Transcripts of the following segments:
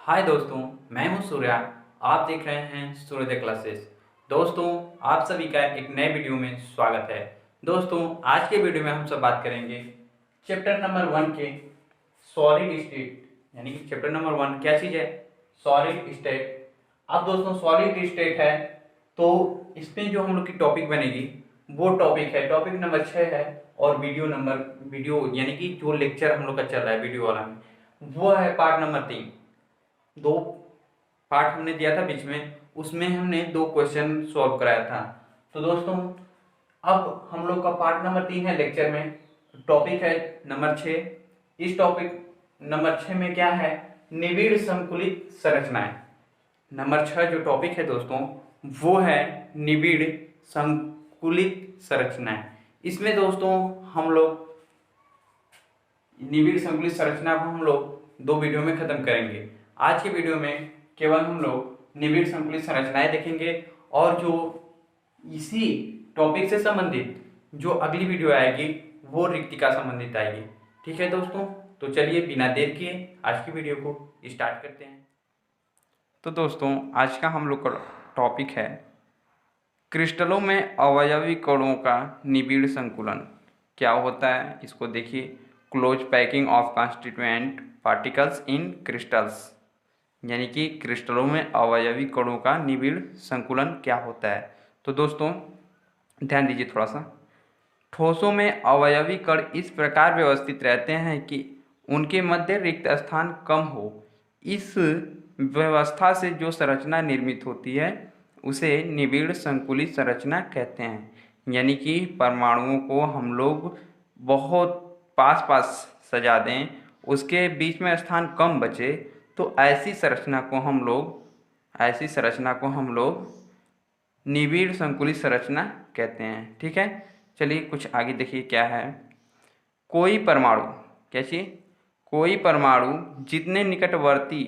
हाय दोस्तों, मैं हूं सूर्या। आप देख रहे हैं सूर्योदय क्लासेस। दोस्तों, आप सभी का एक नए वीडियो में स्वागत है। दोस्तों, आज के वीडियो में हम सब बात करेंगे चैप्टर नंबर 1 के सॉलिड स्टेट, यानी कि चैप्टर नंबर 1 क्या चीज़ है? Solid state. अब दोस्तों सॉलिड स्टेट है तो इसमें जो हम लोग की टॉपिक बनेगी वो टॉपिक नंबर 6 है। और वीडियो यानी कि जो लेक्चर हम लोग का चल रहा है वीडियो वाला में, वो है पार्ट नंबर 3। दो पार्ट हमने दिया था बीच में, उसमें हमने 2 क्वेश्चन सॉल्व कराया था। तो दोस्तों अब हम लोग का पार्ट नंबर 3 है लेक्चर में, टॉपिक है नंबर 6। इस टॉपिक नंबर 6 में क्या है? निबिड़ संकुलित संरचनाएं। नंबर 6 जो टॉपिक है दोस्तों वो है निबिड़ संकुलित संरचनाएं। इसमें दोस्तों हम लोग निबिड़ संकुलित संरचना को हम लोग 2 वीडियो में खत्म करेंगे। आज के वीडियो में केवल हम लोग निबिड़ संकुलित संरचनाएं देखेंगे, और जो इसी टॉपिक से संबंधित जो अगली वीडियो आएगी वो रिक्तिका संबंधित आएगी। ठीक है दोस्तों, तो चलिए बिना देर किए आज की वीडियो को स्टार्ट करते हैं। तो दोस्तों आज का हम लोग का टॉपिक है क्रिस्टलों में अवयवी कणों का निबिड़ संकुलन क्या होता है। इसको देखिए, close packing of constituent particles in crystals, यानी कि क्रिस्टलों में अवयवी कणों का निबिड़ संकुलन क्या होता है। तो दोस्तों ध्यान दीजिए थोड़ा सा। ठोसों में अवयवी कण इस प्रकार व्यवस्थित रहते हैं कि उनके मध्य रिक्त स्थान कम हो। इस व्यवस्था से जो संरचना निर्मित होती है उसे निबिड़ संकुलित संरचना कहते हैं। यानी कि परमाणुओं को हम लोग बहुत पास पास सजा दें, उसके बीच में स्थान कम बचे, तो ऐसी संरचना को हम लोग निबिड़ संकुलित संरचना कहते हैं। ठीक है, चलिए कुछ आगे देखिए क्या है। कोई परमाणु, कैसी? कोई परमाणु जितने निकटवर्ती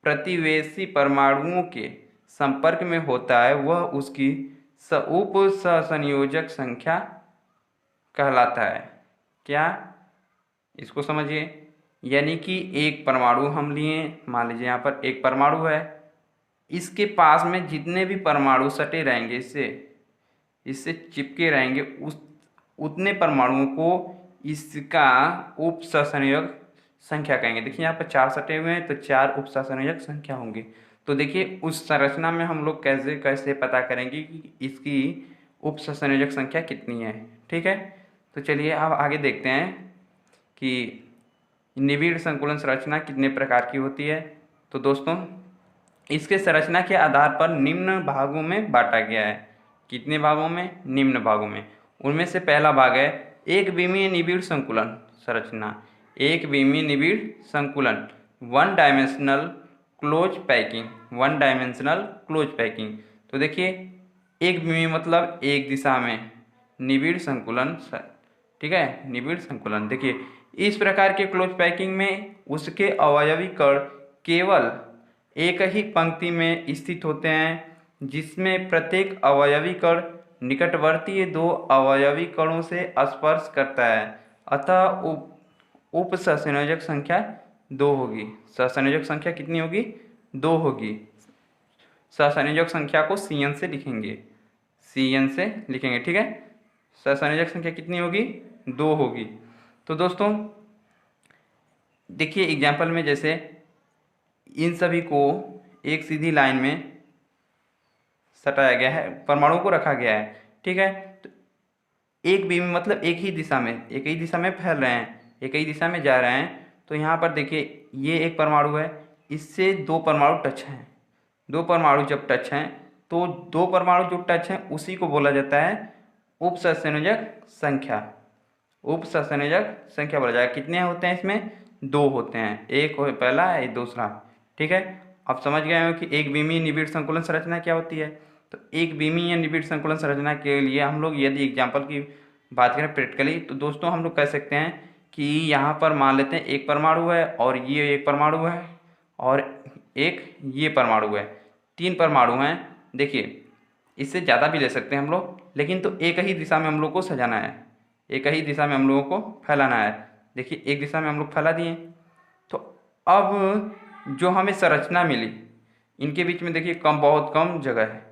प्रतिवेशी परमाणुओं के संपर्क में होता है वह उसकी उप सहसंयोजक संख्या कहलाता है। क्या? इसको समझिए। यानी कि एक परमाणु हम लिए, मान लीजिए यहाँ पर एक परमाणु है, इसके पास में जितने भी परमाणु सटे रहेंगे, इससे चिपके रहेंगे, उतने परमाणुओं को इसका उप सहसंयोजक संख्या कहेंगे। देखिए यहाँ पर 4 सटे हुए हैं तो 4 उप सहसंयोजक संख्या होंगे। तो देखिए उस संरचना में हम लोग कैसे कैसे पता करेंगे कि इसकी उप सहसंयोजक संख्या कितनी है। ठीक है, तो चलिए अब आगे देखते हैं कि निबिड़ संकुलन संरचना कितने प्रकार की होती है। तो दोस्तों इसके संरचना के आधार पर निम्न भागों में बांटा गया है। कितने भागों में? निम्न भागों में। उनमें से पहला भाग है एक विमीय निबिड़ संकुलन संरचना। एक विमीय निबिड़ संकुलन, वन डायमेंशनल क्लोज पैकिंग। तो देखिए एक विमीय मतलब एक दिशा में, निबिड़ संकुलन, ठीक है, निबिड़ संकुलन। देखिए इस प्रकार के क्लोज पैकिंग में उसके अवयवी कण केवल एक ही पंक्ति में स्थित होते हैं, जिसमें प्रत्येक अवयवी कण निकटवर्ती 2 अवयवी कणों से स्पर्श करता है। अतः उप सहसंयोजक संख्या 2 होगी। सहसंयोजक संख्या कितनी होगी? 2 होगी। सहसंयोजक संख्या को Cn से लिखेंगे, ठीक है। सहसंयोजक संख्या कितनी होगी? 2 होगी। तो दोस्तों देखिए एग्जाम्पल में, जैसे इन सभी को एक सीधी लाइन में सटाया गया है, परमाणु को रखा गया है। ठीक है, तो एक बीम मतलब एक ही दिशा में फैल रहे हैं, एक ही दिशा में जा रहे हैं। तो यहाँ पर देखिए ये एक परमाणु है, इससे 2 परमाणु टच हैं। 2 परमाणु जब टच हैं तो 2 परमाणु जो टच हैं उसी को बोला जाता है उप सहसंयोजक संख्या। उप सहसंयोजक संख्या बोला जाएगा। कितने होते हैं इसमें? 2 होते हैं, एक हो पहला, एक दूसरा। ठीक है, अब समझ गए हो कि एक विमीय निबिड़ संकुलन संरचना क्या होती है। तो एक विमीय निबिड़ संकुलन संरचना के लिए हम लोग यदि एग्जाम्पल की बात करें प्रैक्टिकली, तो दोस्तों हम लोग कह सकते हैं कि यहाँ पर मान लेते हैं एक परमाणु है, और ये एक परमाणु है, और एक ये परमाणु है। 3 परमाणु हैं। देखिए इससे ज़्यादा भी ले सकते हैं हम लोग, लेकिन तो एक ही दिशा में हम लोग को सजाना है, एक ही दिशा में हम लोगों को फैलाना है। देखिए एक दिशा में हम लोग फैला दिए। तो अब जो हमें संरचना मिली, इनके बीच में देखिए बहुत कम जगह है,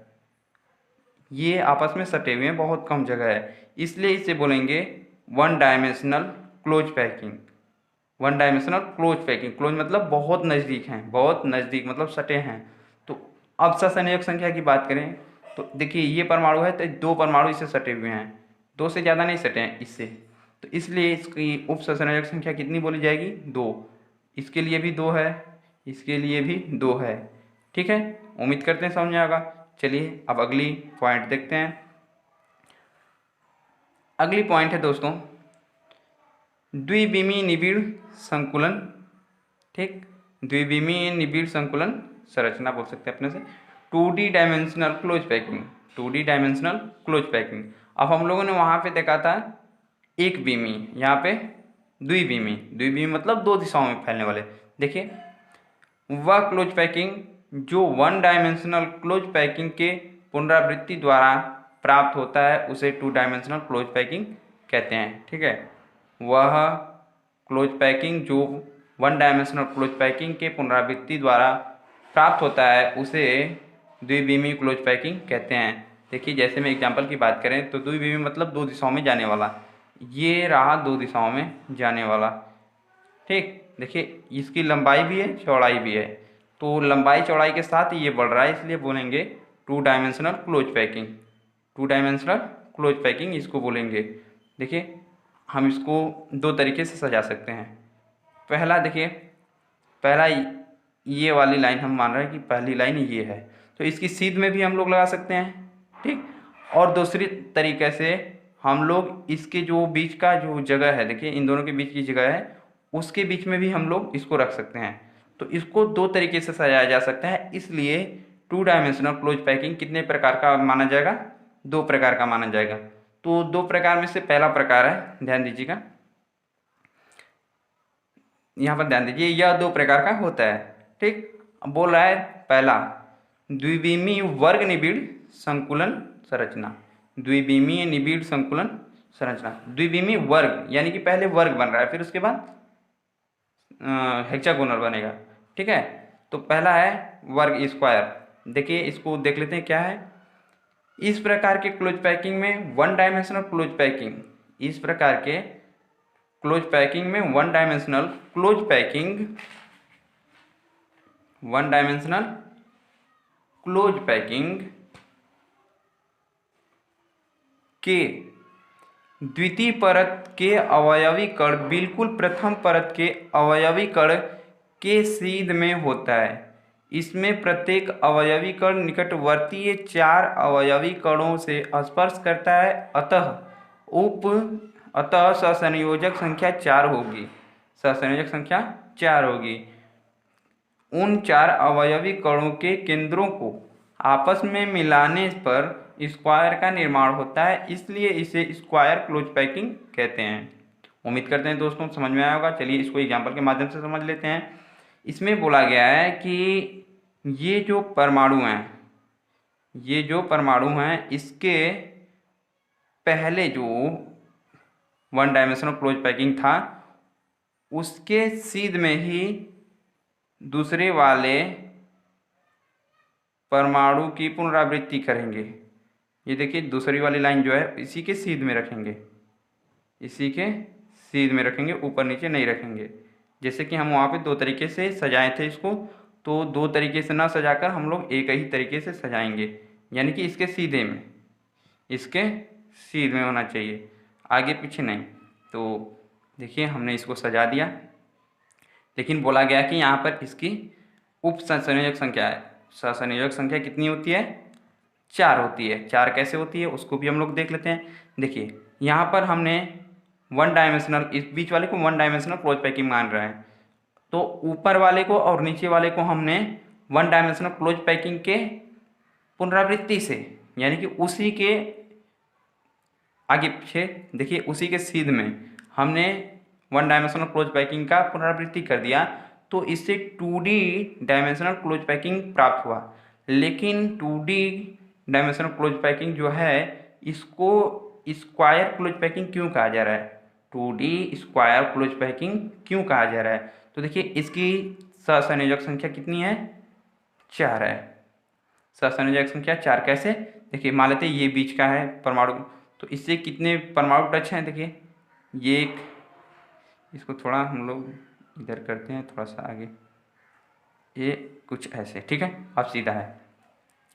ये आपस में सटे हुए हैं, बहुत कम जगह है, इसलिए इसे बोलेंगे one dimensional close packing. One dimensional close packing, close मतलब बहुत नज़दीक हैं, बहुत नज़दीक मतलब सटे हैं। तो अब सहसंयोजक संख्या की बात करें तो देखिए ये परमाणु है तो 2 परमाणु इससे सटे हुए हैं, 2 से ज़्यादा नहीं सटे हैं इससे, तो इसलिए इसकी उप सहसंयोजक संख्या कितनी बोली जाएगी? 2। इसके लिए भी 2 है, इसके लिए भी 2 है। ठीक है, उम्मीद करते हैं समझ में आएगा। चलिए अब अगली पॉइंट देखते हैं। अगली पॉइंट है दोस्तों द्विविमीय निबिड़ संकुलन। ठीक, द्विविमीय निबिड़ संकुलन संरचना बोल सकते हैं अपने से। 2D dimensional close packing, 2D dimensional close packing. अब हम लोगों ने वहाँ पे देखा था एक विमीय, यहाँ पे द्विविमीय, द्विविमीय मतलब 2 दिशाओं में फैलने वाले। देखिए वह क्लोज पैकिंग जो वन डायमेंशनल क्लोज पैकिंग के पुनरावृत्ति द्वारा प्राप्त होता है उसे 2 डायमेंशनल क्लोज पैकिंग कहते हैं। ठीक है, वह क्लोज पैकिंग जो वन डायमेंशनल क्लोज पैकिंग के पुनरावृत्ति द्वारा प्राप्त होता है उसे द्विविमीय क्लोज पैकिंग कहते हैं। देखिए जैसे में एग्जांपल की बात करें तो द्विविमीय मतलब 2 दिशाओं में जाने वाला, ये रहा 2 दिशाओं में जाने वाला। ठीक, देखिए इसकी लंबाई भी है चौड़ाई भी है, तो लंबाई चौड़ाई के साथ ये बढ़ रहा है, इसलिए बोलेंगे 2 dimensional close packing. 2 dimensional close packing इसको बोलेंगे। देखिए हम इसको 2 तरीके से सजा सकते हैं। पहला देखिए, पहला ये वाली लाइन हम मान रहे हैं कि पहली लाइन ये है, तो इसकी सीध में भी हम लोग लगा सकते हैं। ठीक, और दूसरी तरीके से हम लोग इसके जो बीच का जो जगह है, देखिए इन दोनों के बीच की जगह है, उसके बीच में भी हम लोग इसको रख सकते हैं। तो इसको 2 तरीके से सजाया जा सकता है, इसलिए 2 डायमेंशनल क्लोज पैकिंग कितने प्रकार का माना जाएगा? 2 प्रकार का माना जाएगा। तो 2 प्रकार में से पहला प्रकार है, ध्यान दीजिएगा, यहाँ पर ध्यान दीजिए, यह 2 प्रकार का होता है। ठीक, अब बोल रहा है पहला द्विविमीय वर्ग निबिड़ संकुलन संरचना, द्विविमीय निबिड़ संकुलन संरचना। द्विविमीय वर्ग यानी कि पहले वर्ग बन रहा है, फिर उसके बाद हेक्सागोनल बनेगा। ठीक है, तो पहला है वर्ग स्क्वायर। देखिए इसको देख लेते हैं क्या है। इस प्रकार के क्लोज पैकिंग में वन डायमेंशनल क्लोज पैकिंग, इस प्रकार के क्लोज पैकिंग में one dimensional close packing, one dimensional close packing के द्वितीय परत के अवयवी कण बिल्कुल प्रथम परत के अवयवी कण के सीध में होता है। इसमें प्रत्येक अवयवी कण निकटवर्तीय 4 अवयवी कणों से स्पर्श करता है, अतः सहसंयोजक संख्या 4 होगी, सहसंयोजक संख्या 4 होगी। उन 4 अवयवी कणों के केंद्रों को आपस में मिलाने पर स्क्वायर का निर्माण होता है, इसलिए इसे स्क्वायर क्लोज पैकिंग कहते हैं। उम्मीद करते हैं दोस्तों समझ में आया होगा। चलिए इसको एग्जाम्पल के माध्यम से समझ लेते हैं। इसमें बोला गया है कि ये जो परमाणु हैं, ये जो परमाणु हैं, इसके पहले जो वन डायमेंशनल क्लोज पैकिंग था उसके सीध में ही दूसरे वाले परमाणु की पुनरावृत्ति करेंगे। ये देखिए दूसरी वाली लाइन जो है इसी के सीध में रखेंगे, इसी के सीध में रखेंगे, ऊपर नीचे नहीं रखेंगे। जैसे कि हम वहाँ पे 2 तरीके से सजाए थे इसको, तो 2 तरीके से ना सजाकर हम लोग एक ही तरीके से सजाएंगे, यानी कि इसके सीधे में, इसके सीध में होना चाहिए, आगे पीछे नहीं। तो देखिए हमने इसको सजा दिया, लेकिन बोला गया कि यहाँ पर इसकी उप सहसंयोजक संख्या है। सहसंयोजक संख्या कितनी होती है? 4 होती है। 4 कैसे होती है उसको भी हम लोग देख लेते हैं। देखिए यहाँ पर हमने वन डायमेंशनल, इस बीच वाले को वन डायमेंशनल क्लोज पैकिंग मान रहे हैं, तो ऊपर वाले को और नीचे वाले को हमने वन डायमेंशनल क्लोज पैकिंग के पुनरावृत्ति से, यानी कि उसी के आगे पीछे, देखिए उसी के सीध में हमने वन डायमेंशनल क्लोज पैकिंग का पुनरावृत्ति कर दिया, तो इससे 2D डायमेंशनल क्लोज पैकिंग प्राप्त हुआ। लेकिन 2D डायमेंशनल क्लोज पैकिंग जो है इसको स्क्वायर क्लोज पैकिंग क्यों कहा जा रहा है? 2D स्क्वायर क्लोज पैकिंग क्यों कहा जा रहा है? तो देखिए इसकी सहसंयोजक संख्या कितनी है? 4 है। सहसंयोजक संख्या 4 कैसे? देखिए मान लेते हैं ये बीच का है परमाणु, तो इससे कितने परमाणु टच हैं? देखिए ये एक, इसको थोड़ा हम लोग इधर करते हैं, थोड़ा सा आगे, ये कुछ ऐसे, ठीक है, अब सीधा है।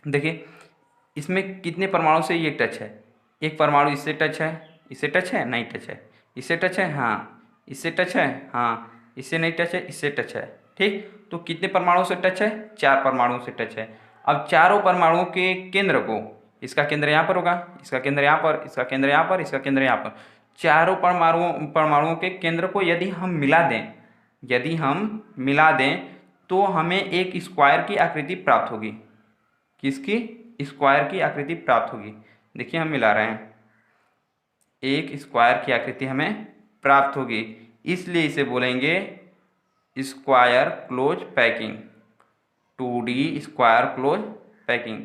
देखिए इसमें कितने परमाणु से ये टच है? एक परमाणु इससे टच है, इससे टच है, नहीं टच है, इससे टच है, हाँ, इससे टच है, हाँ, इससे नहीं टच है, इससे टच है, ठीक। तो कितने परमाणु से टच है? 4 परमाणु से टच है। अब चारों परमाणुओं के केंद्र को, इसका केंद्र यहाँ पर होगा, इसका केंद्र यहाँ पर, इसका केंद्र यहाँ पर, इसका केंद्र यहाँ पर, चारों परमाणुओं के केंद्र को यदि हम मिला दें, यदि हम मिला दें तो हमें एक स्क्वायर की आकृति प्राप्त होगी। किसकी? स्क्वायर की आकृति प्राप्त होगी। देखिए हम मिला रहे हैं, एक स्क्वायर की आकृति हमें प्राप्त होगी, इसलिए इसे बोलेंगे square close packing, 2D square close packing.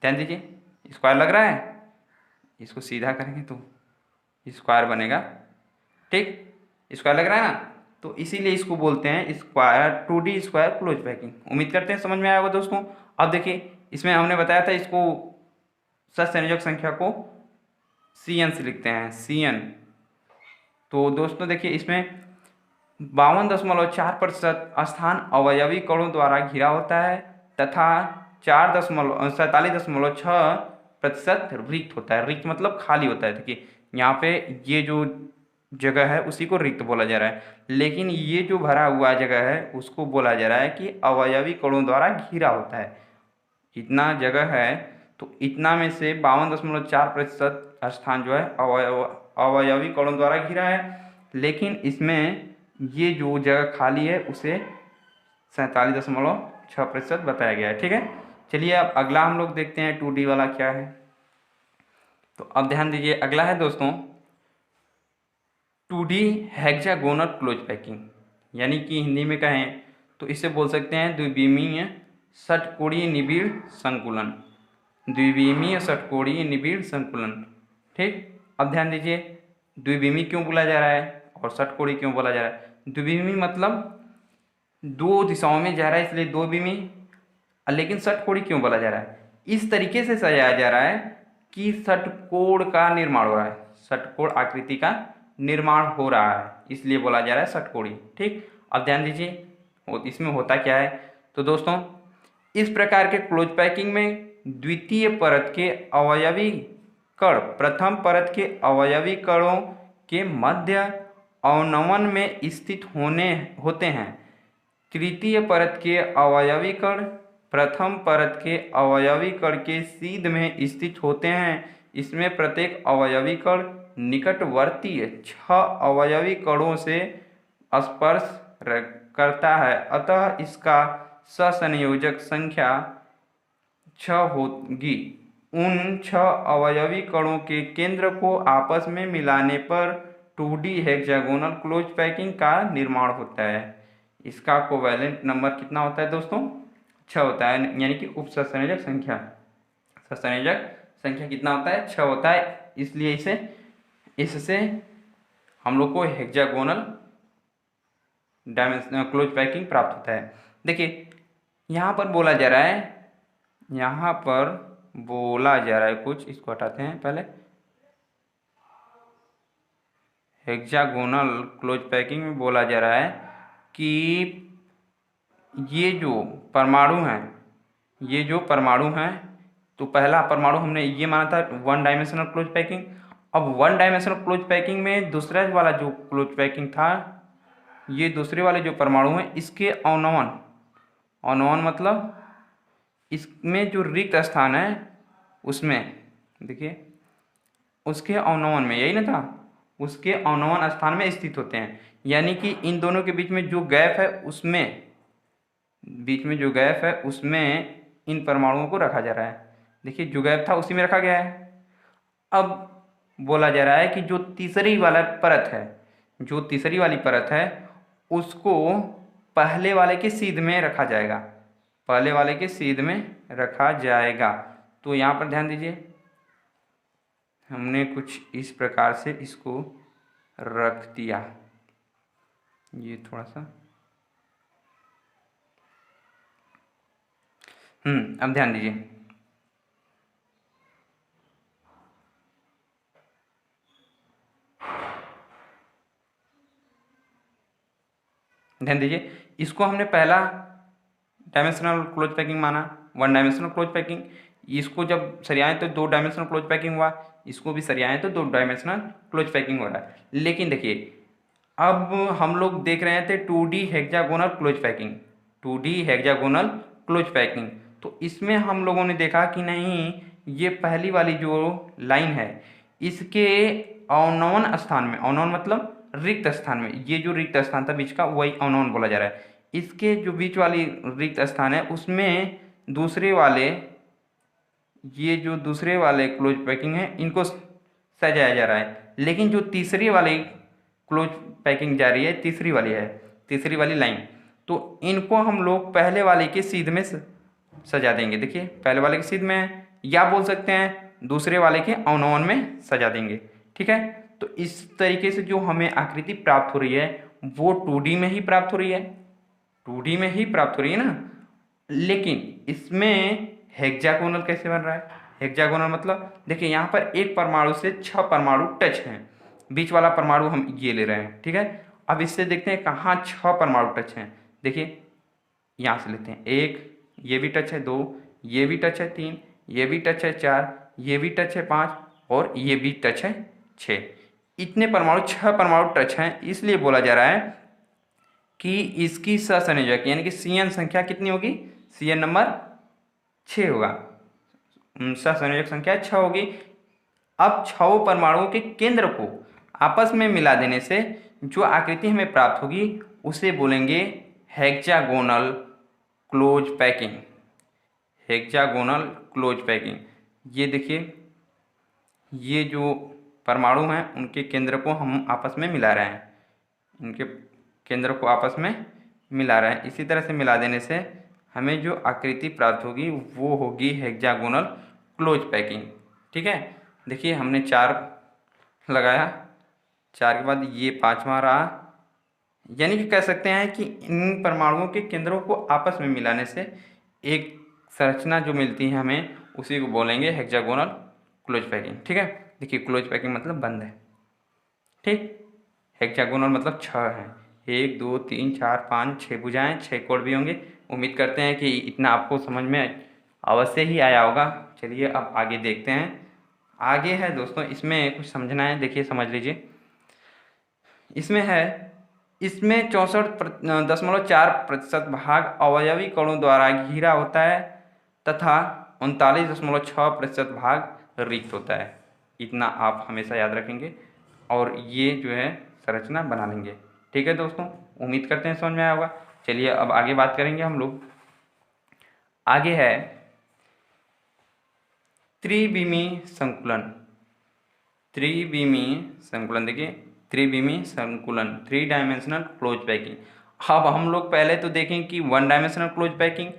ध्यान दीजिए, स्क्वायर लग रहा है, इसको सीधा करेंगे तो स्क्वायर बनेगा, ठीक, स्क्वायर लग रहा है ना, तो इसीलिए इसको बोलते हैं square, 2D square close packing. उम्मीद करते हैं समझ में आया होगा दोस्तों। अब देखिए इसमें हमने बताया था इसको सहसंयोजक संख्या को Cn से लिखते हैं, Cn। तो दोस्तों देखिए इसमें 52.4% स्थान अवयवी कणों द्वारा घिरा होता है तथा 47.6% रिक्त होता है। रिक्त मतलब खाली होता है। देखिए यहाँ पे ये जो जगह है उसी को रिक्त बोला जा रहा है, लेकिन ये जो भरा हुआ जगह है उसको बोला जा रहा है कि अवयवी कणों द्वारा घिरा होता है। इतना जगह है तो इतना में से 52.4% स्थान जो है अवयवी कणों द्वारा घिरा है, लेकिन इसमें ये जो जगह खाली है उसे 47.6% बताया गया है, ठीक है। चलिए अब अगला हम लोग देखते हैं 2D वाला क्या है। तो अब ध्यान दीजिए, अगला है दोस्तों 2D हेक्सागोनल क्लोज पैकिंग, यानी कि हिंदी में कहें तो इसे बोल सकते हैं द्विविमीय षटकोणीय निबिड़ संकुलन, द्विविमीय षटकोणीय निबिड़ संकुलन, ठीक। अब ध्यान दीजिए, द्विविमीय क्यों बोला जा रहा है और षटकोणीय क्यों बोला जा रहा है? द्विविमीय मतलब 2 दिशाओं में जा रहा है इसलिए दो विमीय, लेकिन षटकोणीय क्यों बोला जा रहा है? इस तरीके से सजाया जा रहा है कि षटकोण का निर्माण हो रहा है, षटकोण आकृति का निर्माण हो रहा है, इसलिए बोला जा रहा है षटकोणीय, ठीक। अब ध्यान दीजिए इसमें होता क्या है। तो दोस्तों इस प्रकार के क्लोज पैकिंग में द्वितीय परत के अवयवी कण प्रथम परत के अवयवी कणों के मध्य अवनमन में स्थित होते हैं। तृतीय परत के अवयवी कण प्रथम परत के अवयवी कण के सीध में स्थित होते हैं। इसमें प्रत्येक अवयवी कण निकटवर्ती 6 अवयवी कणों से स्पर्श करता है, अतः इसका सहसंयोजक संख्या 6 होगी। उन 6 अवयवी कणों के केंद्र को आपस में मिलाने पर 2D हेक्सागोनल क्लोज पैकिंग का निर्माण होता है। इसका कोवैलेंट नंबर कितना होता है दोस्तों? 6 होता है, यानी कि उप सहसंयोजक संख्या, सहसंयोजक संख्या कितना होता है? 6 होता है, इसलिए इससे हम लोग को हेक्सागोनल डायमेंशनल क्लोज पैकिंग प्राप्त होता है। देखिए यहाँ पर बोला जा रहा है, यहाँ पर बोला जा रहा है कुछ, इसको हटाते हैं पहले। हेक्सागोनल क्लोज पैकिंग में बोला जा रहा है कि ये जो परमाणु हैं, ये जो परमाणु हैं, तो पहला परमाणु हमने ये माना था 1 डायमेंशनल क्लोज पैकिंग। अब 1 डायमेंशनल क्लोज पैकिंग में दूसरा वाला जो क्लोज पैकिंग था, ये दूसरे वाले जो परमाणु हैं इसके अवनमन, अवनमन मतलब इसमें जो रिक्त स्थान है उसमें, देखिए उसके अवनमन में, यही ना था, उसके अवनमन स्थान में स्थित होते हैं। यानी कि इन दोनों के बीच में जो गैप है उसमें, बीच में जो गैप है उसमें इन परमाणुओं को रखा जा रहा है। देखिए जो गैप था उसी में रखा गया है। अब बोला जा रहा है कि जो तीसरी वाला परत है, जो तीसरी वाली परत है उसको पहले वाले के सीध में रखा जाएगा, पहले वाले के सीध में रखा जाएगा। तो यहाँ पर ध्यान दीजिए, हमने कुछ इस प्रकार से इसको रख दिया, ये थोड़ा सा अब ध्यान दीजिए, ध्यान दीजिए, इसको हमने पहला डायमेंशनल क्लोज पैकिंग माना, वन डायमेंशनल क्लोज पैकिंग। इसको जब सरियाएं तो दो डायमेंशनल क्लोज पैकिंग हुआ, इसको भी सरियाएं तो दो डायमेंशनल क्लोज पैकिंग हो रहा है। लेकिन देखिए, अब हम लोग देख रहे थे 2D hexagonal close packing, 2D hexagonal close packing. तो इसमें हम लोगों ने देखा कि नहीं, ये पहली वाली जो लाइन है इसके अननोन स्थान में, अननोन मतलब रिक्त स्थान में, ये जो रिक्त स्थान था बीच का वही अननोन बोला जा रहा है। इसके जो बीच वाली रिक्त स्थान है उसमें दूसरे वाले, ये जो दूसरे वाले क्लोज पैकिंग है इनको सजाया जा रहा है। लेकिन जो तीसरी वाली क्लोज पैकिंग जा रही है, तीसरी वाली है, तीसरी वाली लाइन, तो इनको हम लोग पहले वाले के सीध में सजा देंगे। देखिए, पहले वाले के सीध में, या बोल सकते हैं दूसरे वाले के अवनवन में सजा देंगे। ठीक है, तो इस तरीके से जो हमें आकृति प्राप्त हो रही है वो 2D में ही प्राप्त हो रही है, 2D में ही प्राप्त हो रही है ना। लेकिन इसमें हेक्सागोनल कैसे बन रहा है? हेक्सागोनल मतलब देखिए, यहाँ पर एक परमाणु से 6 परमाणु टच हैं, बीच वाला परमाणु हम ये ले रहे हैं। ठीक है, अब इससे देखते हैं कहाँ 6 परमाणु टच हैं। देखिए, यहाँ से लेते हैं, एक ये भी टच है, 2 ये भी टच है, 3 ये भी टच है, 4 ये भी टच है, 5 और ये भी टच है, 6। इतने परमाणु, 6 परमाणु टच हैं, इसलिए बोला जा रहा है कि इसकी सहसंयोजक यानी कि CN संख्या कितनी होगी? CN नंबर 6 होगा, सहसंयोजक संख्या 6 होगी। अब 6 परमाणुओं के केंद्र को आपस में मिला देने से जो आकृति हमें प्राप्त होगी उसे बोलेंगे hexagonal close packing, hexagonal close packing. ये देखिए, ये जो परमाणु हैं उनके केंद्र को हम आपस में मिला रहे हैं, इनके केंद्र को आपस में मिला रहे हैं। इसी तरह से मिला देने से हमें जो आकृति प्राप्त होगी वो होगी हेक्सागोनल क्लोज पैकिंग। ठीक है, देखिए हमने 4 लगाया, 4 के बाद ये 5वां रहा, यानी कि कह सकते हैं कि इन परमाणुओं के केंद्रों को आपस में मिलाने से एक संरचना जो मिलती है हमें उसी को बोलेंगे हेक्सागोनल क्लोज पैकिंग। ठीक है, देखिए क्लोज पैकिंग मतलब बंद है। ठीक, हेक्सागोनल मतलब 6 है, 1 2 3 4 5 6 भुजाएं, 6 कोण भी होंगे। उम्मीद करते हैं कि इतना आपको समझ में अवश्य ही आया होगा। चलिए अब आगे देखते हैं। आगे है दोस्तों, इसमें कुछ समझना है, देखिए समझ लीजिए। इसमें है, इसमें 64.4% भाग अवयवी कणों द्वारा घिरा होता है तथा 39.6% भाग रिक्त होता है। इतना आप हमेशा याद रखेंगे और ये जो है संरचना बना लेंगे। ठीक है दोस्तों, उम्मीद करते हैं समझ में आया होगा। चलिए अब आगे बात करेंगे हम लोग। आगे है त्रिविमीय संकुलन, त्रिविमीय संकुलन। देखिए, त्रिविमीय संकुलन, 3 डायमेंशनल क्लोज पैकिंग। अब हम लोग पहले तो देखें कि 1 डायमेंशनल क्लोज पैकिंग,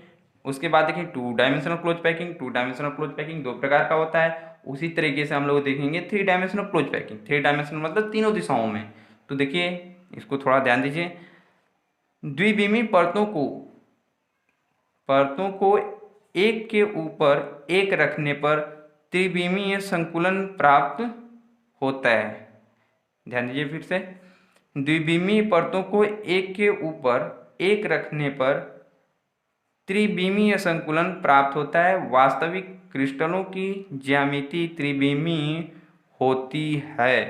उसके बाद देखें 2 dimensional close packing. 2 dimensional close packing 2 प्रकार का होता है। उसी तरीके से हम लोग देखेंगे 3 डायमेंशनल क्लोज पैकिंग। 3 डायमेंशनल मतलब तीनों दिशाओं में। तो देखिए, इसको थोड़ा ध्यान दीजिए। द्विविमीय परतों को एक के ऊपर एक रखने पर त्रिविमीय संकुलन प्राप्त होता है। ध्यान दीजिए फिर से, द्विविमीय परतों को एक के ऊपर एक रखने पर त्रिविमीय संकुलन प्राप्त होता है। वास्तविक क्रिस्टलों की ज्यामिति त्रिविमीय होती है।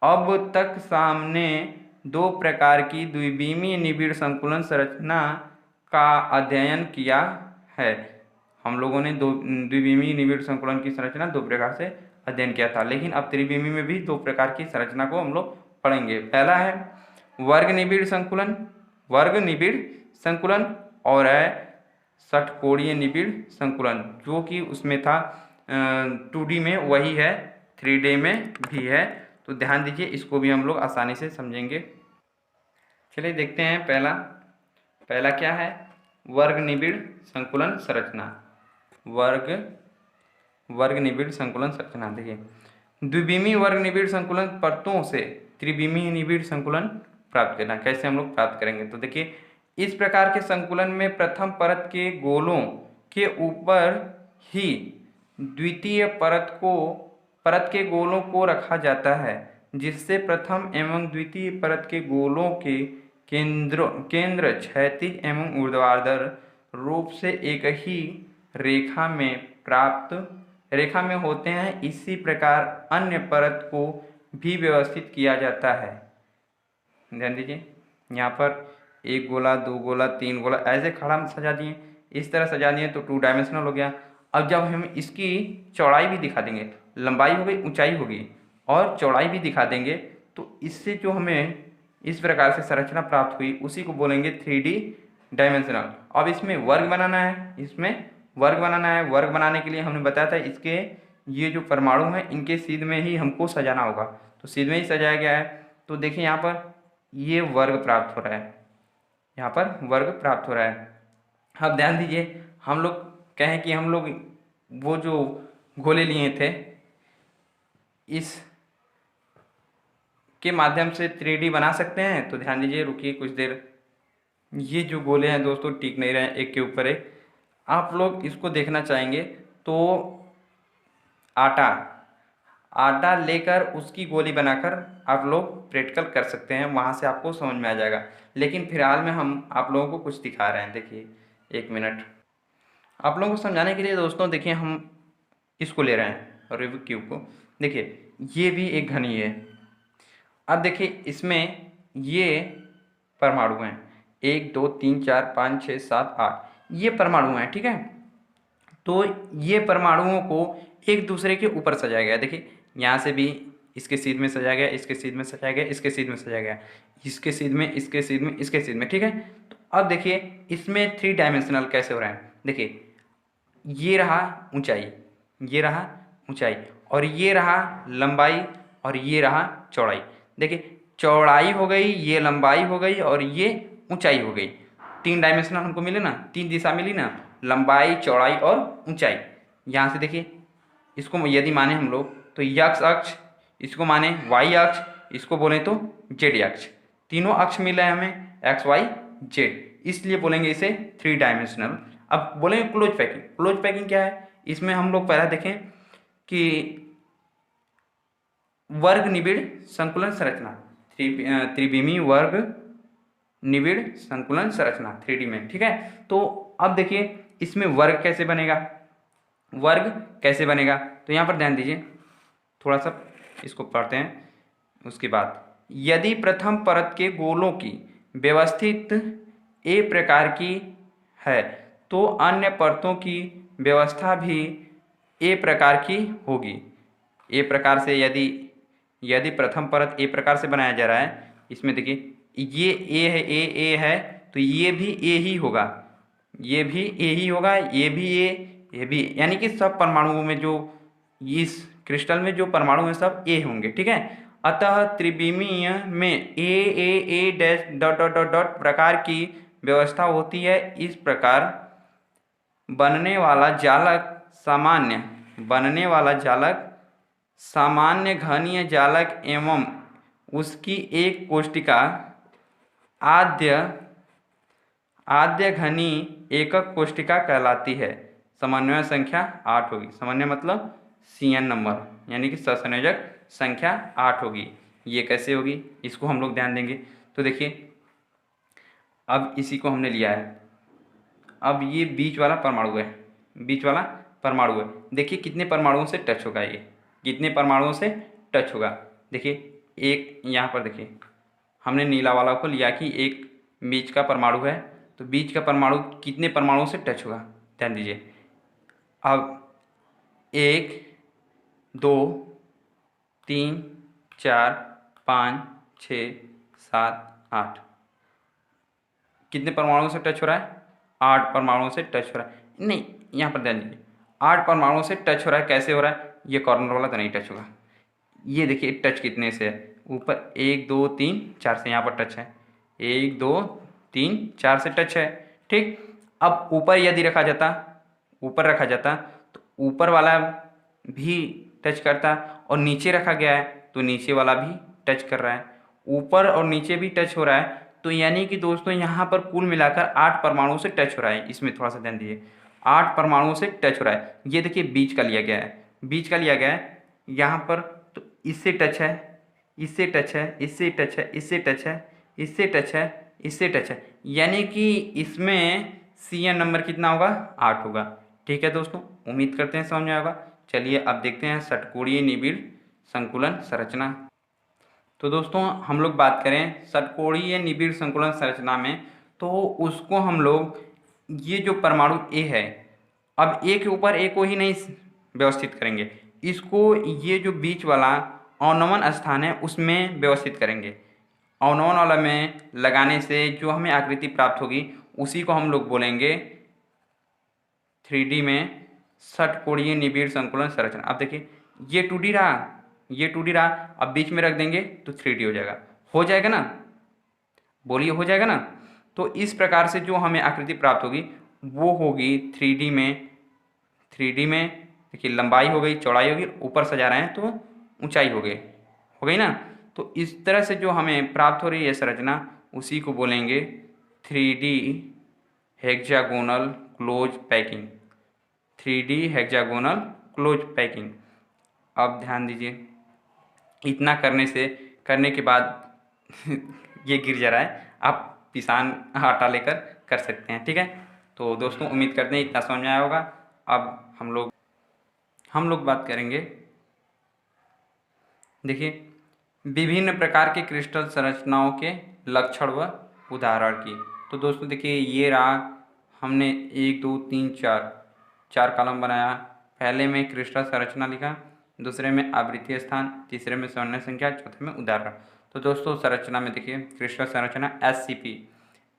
अब तक सामने 2 प्रकार की द्विविमीय निबिड़ संकुलन संरचना का अध्ययन किया है। हम लोगों ने द्विविमीय निबिड़ संकुलन की संरचना 2 प्रकार से अध्ययन किया था, लेकिन अब त्रिविमीय में भी 2 प्रकार की संरचना को हम लोग पढ़ेंगे। पहला है वर्ग निबिड़ संकुलन, वर्ग निबिड़ संकुलन, और है षटकोणीय निबिड़ संकुलन, जो कि उसमें था 2D में, वही है 3D में भी है। तो ध्यान दीजिए, इसको भी हम लोग आसानी से समझेंगे। चलिए देखते हैं पहला क्या है, वर्ग निबिड़ संकुलन संरचना। वर्ग निबिड़ संकुलन संरचना। देखिए, द्विविमीय वर्ग निबिड़ संकुलन परतों से त्रिविमीय निबिड़ संकुलन प्राप्त करना। कैसे हम लोग प्राप्त करेंगे? तो देखिए, इस प्रकार के संकुलन में प्रथम परत के गोलों के ऊपर ही द्वितीय परत के गोलों को रखा जाता है, जिससे प्रथम एवं द्वितीय परत के गोलों के केंद्र क्षैतिज एवं ऊर्ध्वाधर रूप से एक ही रेखा में होते हैं। इसी प्रकार अन्य परत को भी व्यवस्थित किया जाता है। ध्यान दीजिए, यहाँ पर एक गोला, दो गोला, तीन गोला ऐसे खड़ा में सजा दिए, इस तरह सजा दिए तो 2 डायमेंशनल हो गया। अब जब हम इसकी चौड़ाई भी दिखा देंगे, लंबाई हो गई, ऊंचाई होगी और चौड़ाई भी दिखा देंगे, तो इससे जो हमें इस प्रकार से संरचना प्राप्त हुई उसी को बोलेंगे 3D डायमेंशनल। अब इसमें वर्ग बनाना है, वर्ग बनाने के लिए हमने बताया था इसके ये जो परमाणु हैं इनके सीध में ही हमको सजाना होगा, तो सीध में ही सजाया गया है। तो देखिए यहाँ पर ये वर्ग प्राप्त हो रहा है, यहाँ पर वर्ग प्राप्त हो रहा है। अब ध्यान दीजिए, हम लोग कहें कि हम लोग वो जो गोले लिए थे इस के माध्यम से 3D बना सकते हैं। तो ध्यान दीजिए, रुकिए कुछ देर, ये जो गोले हैं दोस्तों टिक नहीं रहे हैं एक के ऊपर एक। आप लोग इसको देखना चाहेंगे तो आटा लेकर उसकी गोली बनाकर आप लोग प्रैक्टिकल कर सकते हैं, वहाँ से आपको समझ में आ जाएगा। लेकिन फिलहाल में हम आप लोगों को कुछ दिखा रहे हैं। देखिए 1 मिनट आप लोगों को समझाने के लिए दोस्तों। देखिए हम इसको ले रहे हैं रूबिक क्यूब को। देखिए ये भी एक घनी है। अब देखिए इसमें ये परमाणु हैं 1 2 3 4 5 6 7 8, ये परमाणु हैं, ठीक है। तो ये परमाणुओं को एक दूसरे के ऊपर सजाया गया। देखिए यहाँ से भी इसके सीध में सजाया गया, इसके सीध में सजाया गया, इसके सीध में सजाया गया, इसके सीध में, इसके सीध में, इसके सीध में, ठीक है। तो अब देखिए इसमें 3 डायमेंशनल कैसे हो रहा है। देखिए ये रहा ऊंचाई, ये रहा ऊंचाई, और ये रहा लंबाई, और ये रहा चौड़ाई। देखिए चौड़ाई हो गई, ये लंबाई हो गई, और ये ऊंचाई हो गई। 3 डायमेंशनल हमको मिले ना, 3 दिशा मिली ना, लंबाई, चौड़ाई और ऊंचाई। यहाँ से देखिए इसको यदि माने हम लोग तो x अक्ष, इसको माने y अक्ष, इसको बोले तो z अक्ष, तीनों अक्ष मिले हमें x y z, इसलिए बोलेंगे इसे 3 डायमेंशनल। अब बोलेंगे क्लोज पैकिंग। क्लोज पैकिंग क्या है, इसमें हम लोग पहला देखें कि वर्ग निबिड़ संकुलन संरचना, त्रिविमीय वर्ग निबिड़ संकुलन संरचना 3D में, ठीक है। तो अब देखिए इसमें वर्ग कैसे बनेगा, तो यहाँ पर ध्यान दीजिए, थोड़ा सा इसको पढ़ते हैं उसके बाद। यदि प्रथम परत के गोलों की व्यवस्थित ए प्रकार की है तो अन्य परतों की व्यवस्था भी ए प्रकार की होगी। ए प्रकार से यदि प्रथम परत ए प्रकार से बनाया जा रहा है, इसमें देखिए ये ए है, ए है, तो ये भी ए ही होगा, ये भी ए ही होगा, ये भी ये भी, यानी कि सब परमाणुओं में जो इस क्रिस्टल में जो परमाणु हैं सब ए होंगे, ठीक है। अतः त्रिविमीय में A dash dot dot dot dot प्रकार की व्यवस्था होती है। इस प्रकार बनने वाला जालक सामान्य घनीय जालक एवं उसकी एक कोष्टिका आद्य घनी एकक कोष्टिका कहलाती है। समन्वय संख्या 8 होगी। समन्वय मतलब CN नंबर, यानी कि सहसंयोजक संख्या 8 होगी। ये कैसे होगी इसको हम लोग ध्यान देंगे। तो देखिए अब इसी को हमने लिया है, अब ये बीच वाला परमाणु है, देखिए कितने परमाणुओं से टच होगा, ये कितने परमाणुओं से टच होगा। देखिए एक यहाँ पर देखिए हमने नीला वाला को लिया कि एक बीच का परमाणु है, तो बीच का परमाणु कितने परमाणुओं से टच होगा, ध्यान दीजिए। अब 1 2 3 4 5 6 7 8 कितने परमाणुओं से टच हो रहा है, 8 परमाणुओं से टच हो रहा है। नहीं, यहाँ पर ध्यान दीजिए 8 परमाणुओं से टच हो रहा है। कैसे हो रहा है, ये कॉर्नर वाला तो नहीं टच होगा। ये देखिए टच कितने से है, ऊपर 1 2 3 4 से यहाँ पर टच है, 1 2 3 4 से टच है, ठीक। अब ऊपर यदि रखा जाता तो ऊपर वाला भी टच करता, और नीचे रखा गया है तो नीचे वाला भी टच कर रहा है। ऊपर और नीचे भी टच हो रहा है तो यानी कि दोस्तों यहाँ पर कुल मिलाकर 8 परमाणुओं से टच हो रहा है। इसमें थोड़ा सा ध्यान दीजिए, 8 परमाणुओं से टच हो रहा है। ये देखिए बीच का लिया गया है, बीच का लिया गया है यहाँ पर। तो इससे टच है, इससे टच है, इससे टच है, इससे टच है, इससे टच है, इससे टच है, यानी कि इसमें CN नंबर कितना होगा, 8 होगा। ठीक है दोस्तों, उम्मीद करते हैं समझ में आएगा। चलिए अब देखते हैं षटकोणीय निबिड़ संकुलन संरचना। तो दोस्तों हम लोग बात करें षटकोणीय निबिड़ संकुलन संरचना में, तो उसको हम लोग ये जो परमाणु ए है, अब ए के ऊपर ए को ही नहीं व्यवस्थित करेंगे, इसको ये जो बीच वाला अवनमन स्थान है उसमें व्यवस्थित करेंगे। अवनमन वाला में लगाने से जो हमें आकृति प्राप्त होगी उसी को हम लोग बोलेंगे 3D में षटकोणीय निबिड़ संकुलन संरचना। अब देखिए ये 2D रहा, ये 2D रहा, अब बीच में रख देंगे तो 3D हो जाएगा ना, बोलिए हो जाएगा ना। तो इस प्रकार से जो हमें आकृति प्राप्त होगी वो होगी 3D में। 3D में देखिए लंबाई हो गई, चौड़ाई होगी, ऊपर सजा रहे हैं तो ऊंचाई हो गई ना। तो इस तरह से जो हमें प्राप्त हो रही है संरचना उसी को बोलेंगे 3D hexagonal close packing. 3D hexagonal close packing. अब ध्यान दीजिए, इतना करने के बाद ये गिर जा रहा है, आप पिसान आटा लेकर कर सकते हैं। ठीक है, तो दोस्तों उम्मीद करते हैं इतना समझ में आया होगा। अब हम लोग बात करेंगे, देखिए विभिन्न प्रकार के क्रिस्टल संरचनाओं के लक्षण व उदाहरण की। तो दोस्तों देखिए ये रहा, हमने 1 2 3 4 कॉलम बनाया। पहले में क्रिस्टल संरचना लिखा, दूसरे में आवृत्तीय स्थान, तीसरे में समन्वय संख्या, चौथे में उदाहरण। तो दोस्तों संरचना में देखिए क्रिस्टल संरचना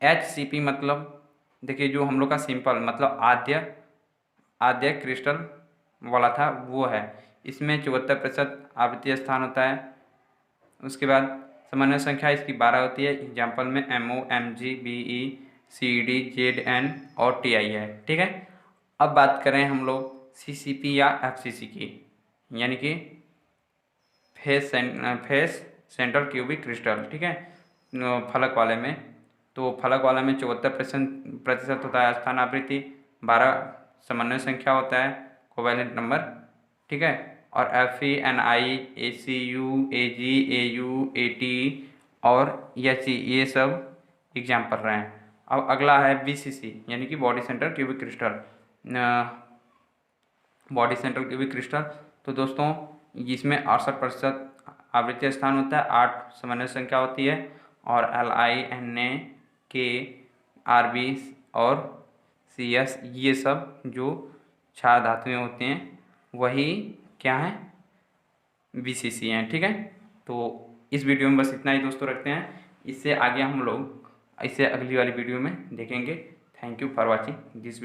HCP मतलब देखिए जो हम लोग का सिंपल मतलब आद्य क्रिस्टल वाला था वो है। इसमें 74% आवृत्तीय स्थान होता है। उसके बाद समन्वय संख्या इसकी 12 होती है। एग्जाम्पल में MO MG BE CD ZN और TI है। ठीक है, अब बात करें हम लोग CCP या FCC की, यानी कि फेस सेंट्रल क्यूबिक क्रिस्टल। ठीक है, फलक वाले में, तो फलक वाले में 74% होता है स्थान आवृत्ति, 12 समन्वय संख्या होता है, कोवैलेंट नंबर। ठीक है, और Fe Ni ACU AG AU AT और HE ये सब एग्जाम्पल रहे हैं। अब अगला है BCC यानी कि body central cubic crystal. Body central cubic crystal, तो दोस्तों इसमें 68% आवृत्तीय स्थान होता है, 8 समन्वय संख्या होती है, और Li Na K Rb और CS ये सब जो क्षार धातुएं होते हैं वही क्या है, BCC हैं। ठीक है, तो इस वीडियो में बस इतना ही दोस्तों रखते हैं। इससे आगे हम लोग इसे अगली वाली वीडियो में देखेंगे। Thank you for watching this.